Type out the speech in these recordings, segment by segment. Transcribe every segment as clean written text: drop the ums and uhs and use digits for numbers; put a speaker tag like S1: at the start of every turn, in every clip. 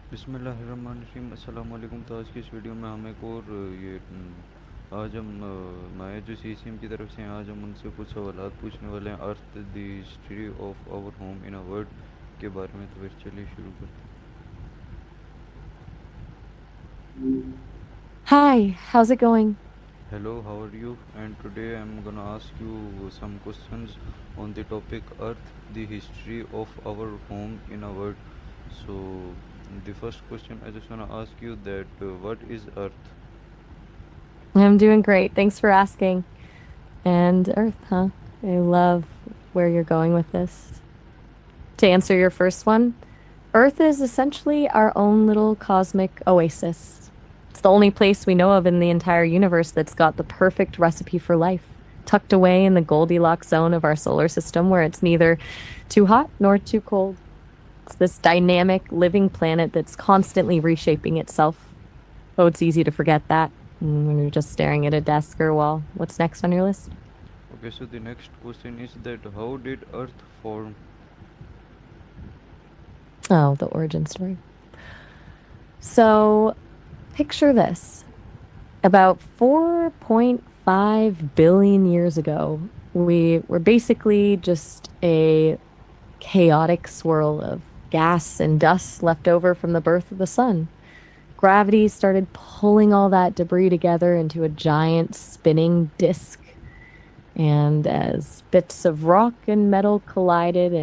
S1: बिस्मिल्लाहिर्रहमानिर्रहीम अस्सलाम वालेकुम। तो आज की इस वीडियो में हम एक और आज हम मैं जो सीसीएम की तरफ से हैं, आज हम उनसे कुछ सवालात पूछने वाले हैं earth the history of our home in a world के बारे में। तो फिर चलिए शुरू करते हैं।
S2: Hi, how's it going?
S1: Hello, how are you? And today I am gonna ask you some questions on the topic earth the history of our home in a world. So the first question I just want to ask you that what is earth?
S2: I'm doing great. Thanks for asking. And Earth, huh? I love where you're going with this. To answer your first one, Earth is essentially our own little cosmic oasis. It's the only place we know of in the entire universe that's got the perfect recipe for life, tucked away in the Goldilocks zone of our solar system where it's neither too hot nor too cold. It's this dynamic, living planet that's constantly reshaping itself. Oh, it's easy to forget that when you're just staring at a desk or a wall. What's next on your list?
S1: Okay, so the next question is that how did Earth form?
S2: Oh, the origin story. So, picture this. About 4.5 billion years ago, we were basically just a chaotic swirl of gas and dust left over from the birth of the sun. Gravity started pulling all that debris together into a giant spinning disk. And as bits of rock and metal collided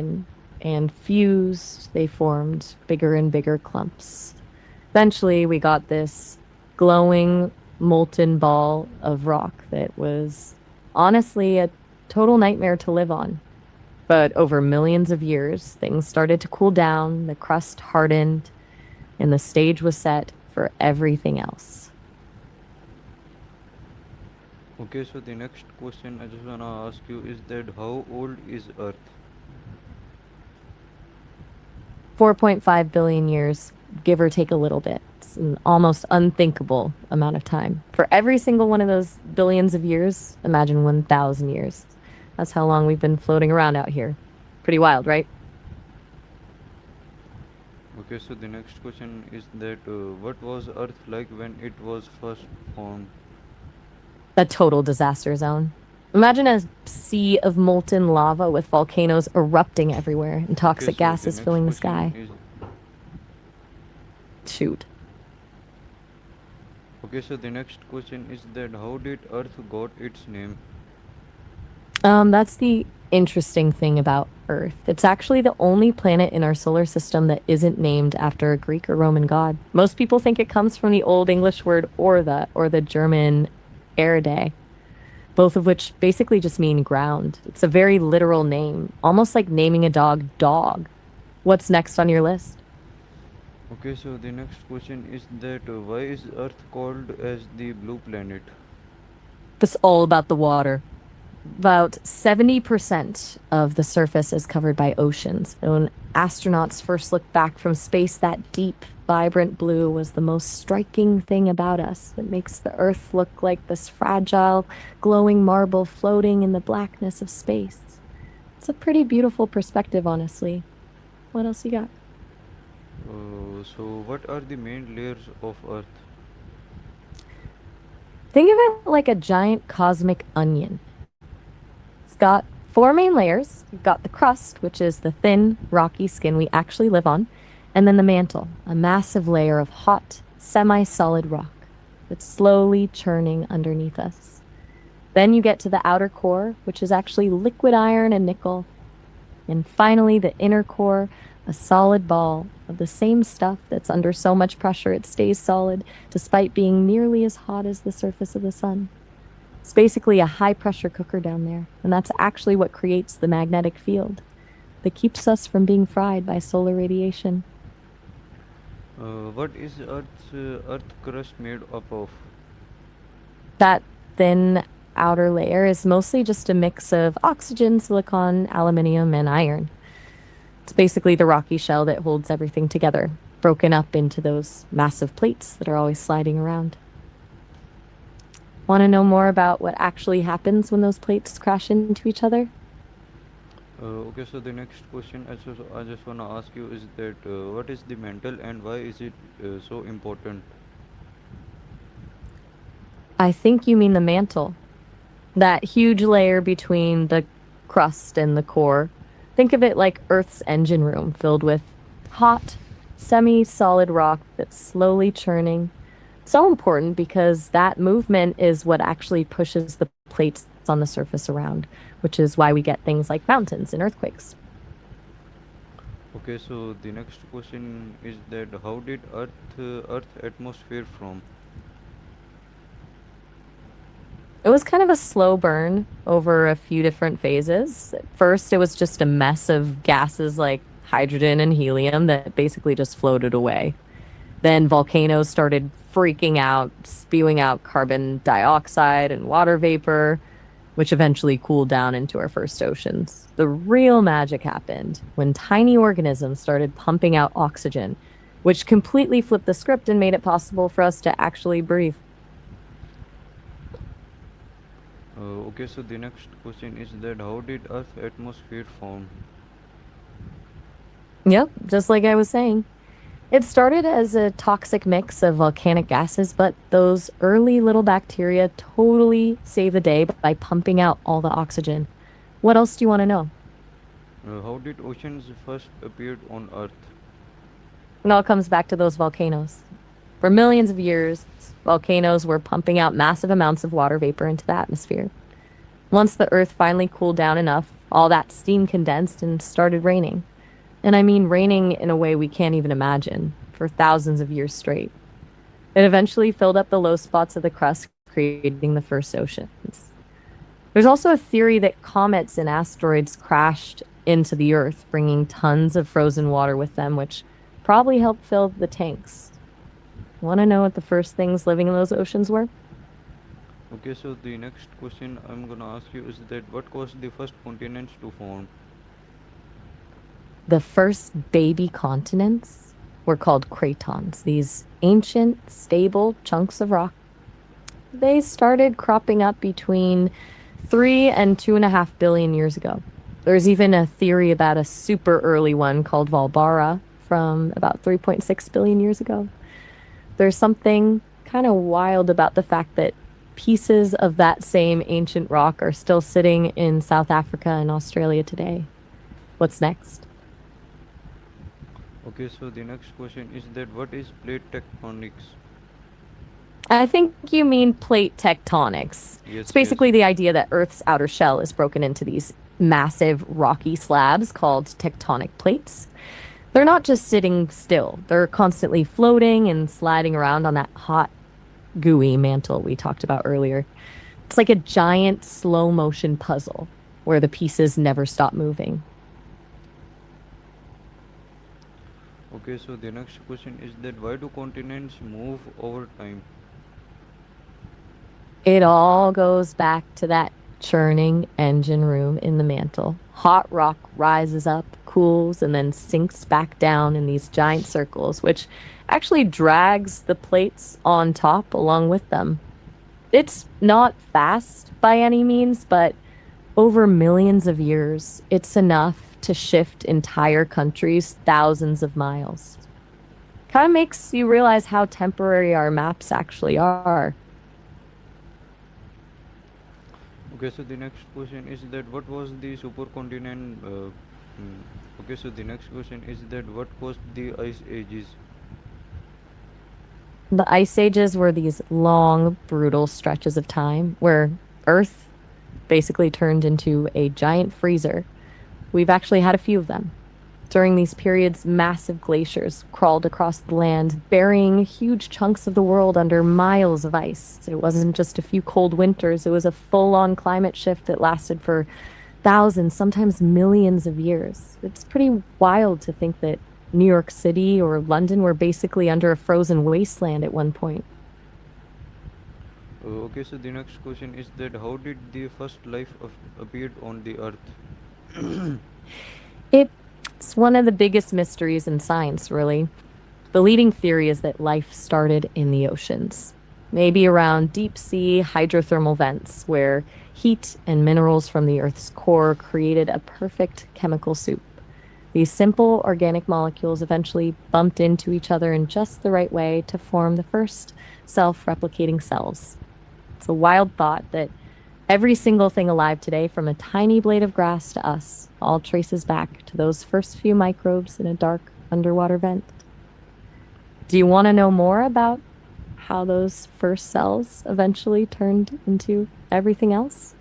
S2: and fused, they formed bigger and bigger clumps. Eventually, we got this glowing, molten ball of rock that was honestly a total nightmare to live on. But over millions of years, things started to cool down, the crust hardened, and the stage was set for everything else.
S1: Okay, so the next question I just wanna ask you is that how old is Earth?
S2: 4.5 billion years, give or take a little bit. It's an almost unthinkable amount of time. For every single one of those billions of years, imagine 1,000 years. That's how long we've been floating around out here. Pretty wild, right?
S1: Okay, so the next question is that what was Earth like when it was first formed?
S2: A total disaster zone. Imagine a sea of molten lava with volcanoes erupting everywhere and
S1: Okay,
S2: toxic
S1: so the
S2: gases
S1: next
S2: filling the
S1: question
S2: sky.
S1: is
S2: Shoot.
S1: okay, so the next question is that how did Earth got its name?
S2: That's the interesting thing about Earth. It's actually the only planet in our solar system that isn't named after a Greek or Roman god. Most people think it comes from the Old English word ortha or the German Erde, both of which basically just mean ground. It's a very literal name, almost like naming a dog dog. What's next on your list?
S1: Okay, so the next question is that why is Earth called as the blue planet?
S2: This is all about the water. About 70% of the surface is covered by oceans. And when astronauts first looked back from space, that deep, vibrant blue was the most striking thing about us. It makes the Earth look like this fragile, glowing marble floating in the blackness of space. It's a pretty beautiful perspective, honestly. What else you got?
S1: So what are the main layers of Earth?
S2: Think of it like a giant cosmic onion. It's got four main layers. You've got the crust, which is the thin, rocky skin we actually live on, and then the mantle, a massive layer of hot, semi solid rock that's slowly churning underneath us. Then you get to the outer core, which is actually liquid iron and nickel. And finally, the inner core, a solid ball of the same stuff that's under so much pressure it stays solid despite being nearly as hot as the surface of the sun. It's basically a high pressure cooker down there, and that's actually what creates the magnetic field that keeps us from being fried by solar radiation.
S1: What is Earth crust made up of?
S2: That thin outer layer is mostly just a mix of oxygen, silicon, aluminium, and iron. It's basically the rocky shell that holds everything together, broken up into those massive plates that are always sliding around. Want to know more about what actually happens when those plates crash into each other?
S1: Okay, so the next question I just wanna ask you is that what is the mantle and why is it so important?
S2: I think you mean the mantle, that huge layer between the crust and the core. Think of it like Earth's engine room filled with hot, semi solid rock that's slowly churning. So important because that movement is what actually pushes the plates on the surface around, which is why we get things like mountains and earthquakes.
S1: Okay, so the next question is that how did Earth atmosphere from?
S2: It was kind of a slow burn over a few different phases. At first, it was just a mess of gases like hydrogen and helium that basically just floated away. Then volcanoes started freaking out, spewing out carbon dioxide and water vapor, which eventually cooled down into our first oceans. The real magic happened when tiny organisms started pumping out oxygen, which completely flipped the script and made it possible for us to actually breathe.
S1: Okay, so the next question is that how did Earth atmosphere form?
S2: Yep, just like I was saying. It started as a toxic mix of volcanic gases, but those early little bacteria totally saved the day by pumping out all the oxygen. What else do you want to know?
S1: How did oceans first appeared on Earth?
S2: It all comes back to those volcanoes. For millions of years, volcanoes were pumping out massive amounts of water vapor into the atmosphere. Once the Earth finally cooled down enough, all that steam condensed and started raining. And I mean raining in a way we can't even imagine, for thousands of years straight. It eventually filled up the low spots of the crust, creating the first oceans. There's also a theory that comets and asteroids crashed into the Earth, bringing tons of frozen water with them, which probably helped fill the tanks. Want to know what the first things living in those oceans were?
S1: Okay, so the next question I'm gonna ask you is that what caused the first continents to form?
S2: The first baby continents were called cratons, these ancient, stable chunks of rock. They started cropping up between 3 and 2.5 billion years ago. There's even a theory about a super early one called Valbara from about 3.6 billion years ago. There's something kind of wild about the fact that pieces of that same ancient rock are still sitting in South Africa and Australia today. What's next?
S1: Okay, so the next question is that what is plate tectonics?
S2: I think you mean plate tectonics. It's
S1: Yes, yes.
S2: basically the idea that Earth's outer shell is broken into these massive rocky slabs called tectonic plates. They're not just sitting still, they're constantly floating and sliding around on that hot, gooey mantle we talked about earlier. It's like a giant slow motion puzzle where the pieces never stop moving.
S1: Okay, so the next question is that why do continents move over time?
S2: It all goes back to that churning engine room in the mantle. Hot rock rises up, cools, and then sinks back down in these giant circles, which actually drags the plates on top along with them. It's not fast by any means, but over millions of years, it's enough to shift entire countries thousands of miles. Kind of makes you realize how temporary our maps actually are.
S1: Okay, so the next question is that what was the supercontinent? Okay, so the next question is that what caused the ice ages?
S2: The ice ages were these long, brutal stretches of time where Earth basically turned into a giant freezer. We've actually had a few of them. During these periods, massive glaciers crawled across the land, burying huge chunks of the world under miles of ice. It wasn't just a few cold winters, it was a full on climate shift that lasted for thousands, sometimes millions of years. It's pretty wild to think that New York City or London were basically under a frozen wasteland at one point.
S1: Okay, so the next question is that how did the first life appeared on the earth?
S2: It's one of the biggest mysteries in science, really. The leading theory is that life started in the oceans. maybe around deep sea hydrothermal vents where heat and minerals from the Earth's core created a perfect chemical soup. These simple organic molecules eventually bumped into each other in just the right way to form the first self replicating cells. It's a wild thought that every single thing alive today, from a tiny blade of grass to us, all traces back to those first few microbes in a dark underwater vent. Do you want to know more about how those first cells eventually turned into everything else?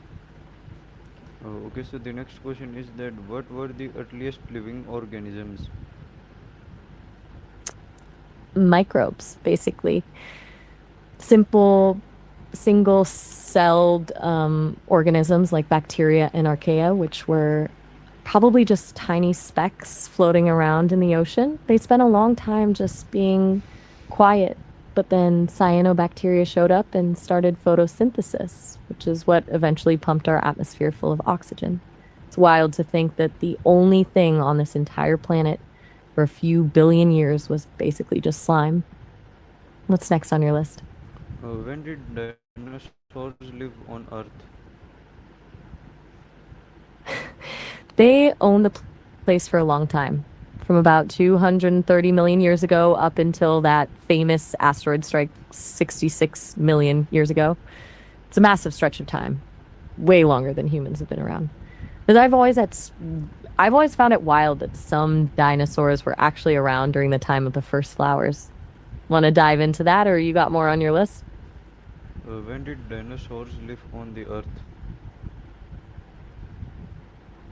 S1: Okay, so the next question is that what were the earliest living organisms?
S2: Microbes, basically. Simple, single celled organisms like bacteria and archaea, which were probably just tiny specks floating around in the ocean. They spent a long time just being quiet, but then cyanobacteria showed up and started photosynthesis, which is what eventually pumped our atmosphere full of oxygen. It's wild to think that the only thing on this entire planet for a few billion years was basically just slime. What's next on your list?
S1: When did dinosaurs live on Earth?
S2: They owned the place for a long time, from about 230 million years ago up until that famous asteroid strike 66 million years ago. It's a massive stretch of time, way longer than humans have been around. But I've always found it wild that some dinosaurs were actually around during the time of the first flowers. Want to dive into that, or you got more on your list?
S1: When did dinosaurs live on the Earth?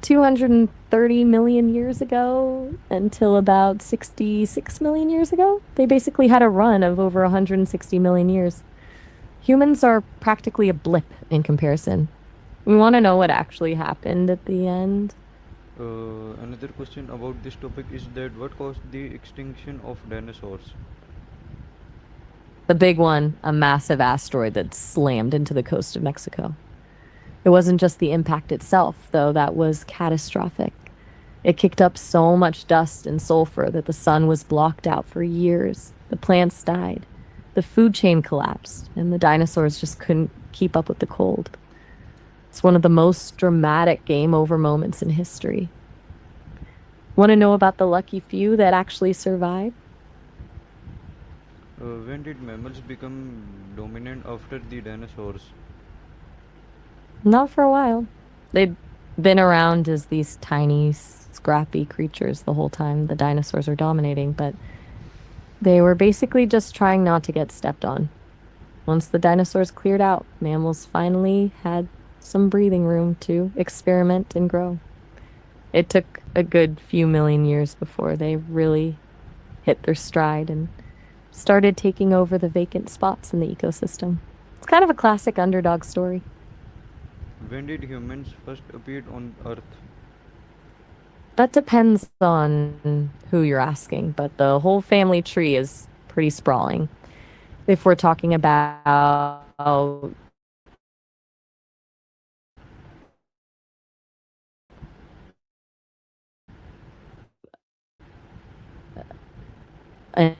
S2: 230 million years ago until about 66 million years ago. They basically had a run of over 160 million years. Humans are practically a blip in comparison. We want to know what actually happened at the end.
S1: Another question about this topic is that what caused the extinction of dinosaurs?
S2: The big one, a massive asteroid that slammed into the coast of Mexico. It wasn't just the impact itself, though, that was catastrophic. It kicked up so much dust and sulfur that the sun was blocked out for years. The plants died. The food chain collapsed, and the dinosaurs just couldn't keep up with the cold. It's one of the most dramatic game over moments in history. Want to know about the lucky few that actually survived?
S1: When did mammals become dominant after the dinosaurs?
S2: Not for a while. They'd been around as these tiny, scrappy creatures the whole time the dinosaurs are dominating, but they were basically just trying not to get stepped on. Once the dinosaurs cleared out, mammals finally had some breathing room to experiment and grow. It took a good few million years before they really hit their stride and started taking over the vacant spots in the ecosystem. It's kind of a classic underdog story.
S1: When did humans first appear on Earth?
S2: That depends on who you're asking, but the whole family tree is pretty sprawling. If we're talking about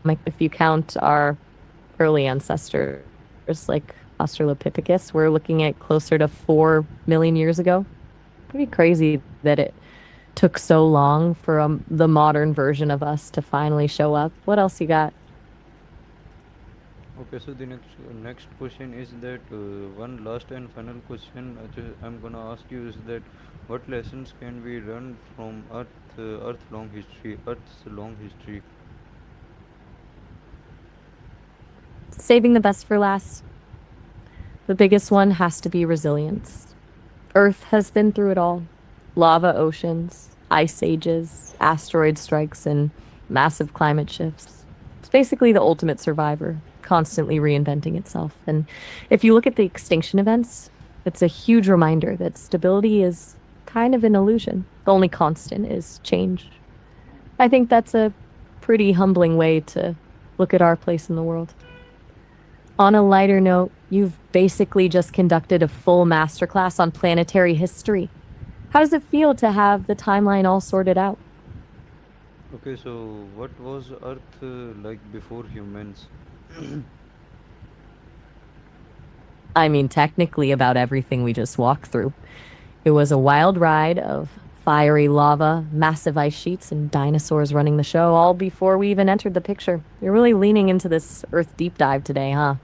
S2: like if you count our early ancestors like Australopithecus, we're looking at closer to 4 million years ago. Pretty crazy that it took so long for the modern version of us to finally show up. What else you got?
S1: Okay, so the next question is that one last and final question I'm gonna ask you is that what lessons can we learn from Earth's long history?
S2: Saving the best for last. The biggest one has to be resilience. Earth has been through it all: lava oceans, ice ages, asteroid strikes, and massive climate shifts. It's basically the ultimate survivor, constantly reinventing itself. And if you look at the extinction events, it's a huge reminder that stability is kind of an illusion. The only constant is change. I think that's a pretty humbling way to look at our place in the world. On a lighter note, you've basically just conducted a full masterclass on planetary history. How does it feel to have the timeline all sorted out?
S1: Okay, so what was Earth like before humans?
S2: I mean, technically, about everything we just walked through. It was a wild ride of fiery lava, massive ice sheets, and dinosaurs running the show, all before we even entered the picture. You're really leaning into this Earth deep dive today, huh?